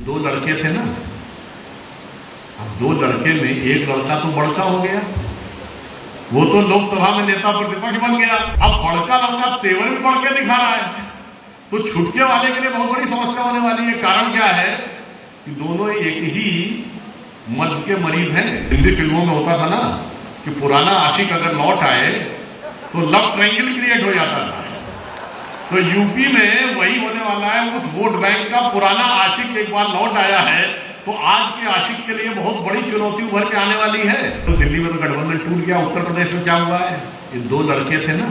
दो लड़के थे ना, अब दो लड़के में एक लड़का तो बड़का हो गया, वो तो लोकसभा में नेता प्रतिपक्ष बन गया। अब बड़का लड़का तेवर भी बढ़ के दिखा रहा है, तो छुटके वाले के लिए बहुत बड़ी समस्या होने वाली है। कारण क्या है कि दोनों एक ही मर्ज के मरीज हैं। हिंदी फिल्मों में होता था ना कि पुराना आशिक अगर लौट आए तो लव ट्रायंगल क्रिएट हो जाता था। तो यूपी में वही होने वाला है। उस वोट बैंक का पुराना आशिक एक बार लौट आया है, तो आज के आशिक के लिए बहुत बड़ी चुनौती उभर के आने वाली है। तो दिल्ली में तो गठबंधन टूट गया, उत्तर प्रदेश में क्या हुआ है, ये दो लड़के थे ना,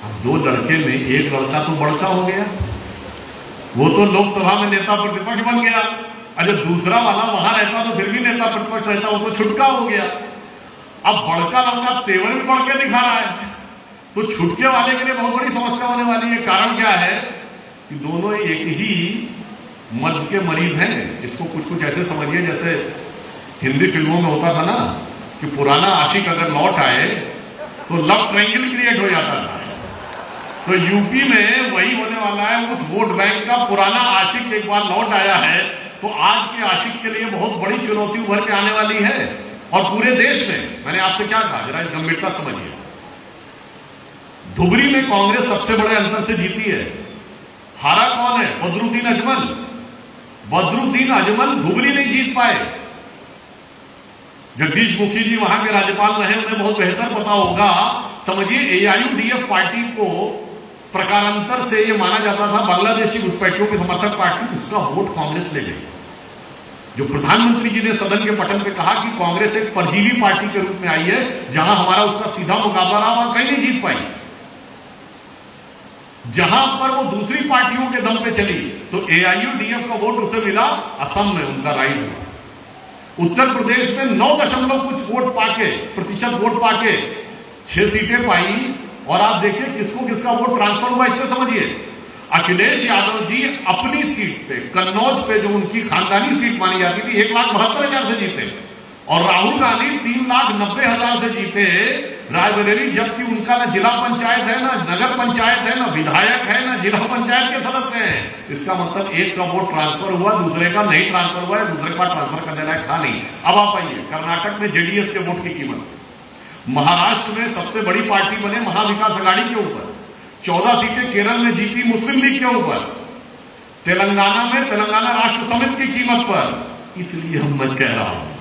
अब दो लड़के में एक लड़का तो बड़का हो गया, वो तो लोकसभा में नेता प्रतिपक्ष बन गया। अगर दूसरा वाला वहां रहता तो फिर भी नेता प्रतिपक्ष रहता, वो तो छुटका हो गया। अब बड़का लड़का तेवर भी बढ़ के दिखा रहा है, तो छुटके वाले के लिए बहुत बड़ी समस्या होने वाली है। कारण क्या है कि दोनों एक ही मर्ज के मरीज हैं। इसको कुछ कुछ ऐसे समझिए जैसे हिंदी फिल्मों में होता था ना कि पुराना आशिक अगर लौट आए तो लव ट्रायंगल क्रिएट हो जाता था। तो यूपी में वही होने वाला है। उस वोट बैंक का पुराना आशिक एक बार लौट आया है, तो आज के आशिक के लिए बहुत बड़ी चुनौती उभर के आने वाली है। और पूरे देश में मैंने आपसे क्या कहा, जरा गंभीरता समझिए। धुबरी में कांग्रेस सबसे बड़े अंतर से जीती है। हारा कौन है? बदरुद्दीन अजमल। बदरुद्दीन अजमल धुबरी नहीं जीत पाए। जगदीश मुखी जी वहां के राज्यपाल रहे, उन्हें बहुत बेहतर पता होगा। समझिए, एआईयूडीएफ पार्टी को प्रकारांतर से यह माना जाता था बांग्लादेशी घुसपैठियों की समर्थक पार्टी, उसका वोट कांग्रेस ले गई। जो प्रधानमंत्री जी ने सदन के पटल पे कहा कि कांग्रेस एक परजीवी पार्टी के रूप में आई है, जहां हमारा उसका सीधा मुकाबला रहा और कहीं नहीं जीत पाई। जहां पर वो दूसरी पार्टियों के दम पे चली, तो एआईयूडीएफ का वोट उसे मिला। असम में उनका राइज हुआ। उत्तर प्रदेश में 9 दशमलव कुछ वोट पाके, प्रतिशत वोट पाके 6 सीटें पाई। और आप देखिए किसको किसका वोट ट्रांसफर हुआ, इससे समझिए। अखिलेश यादव जी अपनी सीट पे, कन्नौज पे, जो उनकी खानदानी सीट मानी जाती थी, 1,72,000 से जीते। और राहुल गांधी 3,90,000 से जीते रायबरेली, जबकि उनका ना जिला पंचायत है, ना नगर पंचायत है, ना विधायक है, ना जिला पंचायत के सदस्य हैं। इसका मतलब एक का वोट ट्रांसफर हुआ, दूसरे का नहीं ट्रांसफर हुआ है, दूसरे का ट्रांसफर करने लायक था नहीं। अब आप आइए कर्नाटक में जेडीएस के वोट की कीमत। महाराष्ट्र में सबसे बड़ी पार्टी बने महाविकास आघाड़ी के ऊपर, 14 सीटें केरल में जीती मुस्लिम लीग के ऊपर, तेलंगाना में तेलंगाना राष्ट्र समिति की कीमत पर। इसलिए हम मैं कह रहा हूं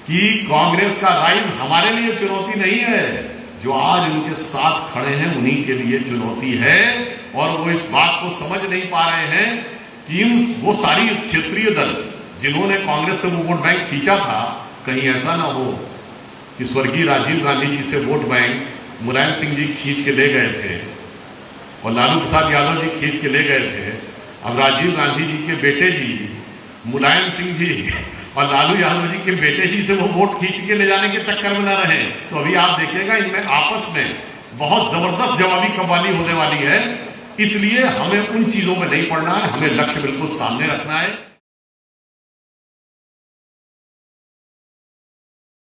कि कांग्रेस का राइज हमारे लिए चुनौती नहीं है, जो आज उनके साथ खड़े हैं उन्हीं के लिए चुनौती है। और वो इस बात को समझ नहीं पा रहे हैं कि वो सारी क्षेत्रीय दल जिन्होंने कांग्रेस से वो वोट बैंक खींचा था, कहीं ऐसा ना हो कि स्वर्गीय राजीव गांधी जी से वोट बैंक मुलायम सिंह जी खींच के ले गए थे और लालू प्रसाद यादव जी खींच के ले गए थे। अब राजीव गांधी जी के बेटे जी मुलायम सिंह जी और लालू यादव जी के बेटे जी से वो वोट खींच के ले जाने के चक्कर में न रहे। तो अभी आप देखिएगा इनमें आपस में बहुत जबरदस्त जवाबी कव्वाली होने वाली है। इसलिए हमें उन चीजों में नहीं पड़ना है, हमें लक्ष्य बिल्कुल सामने रखना है।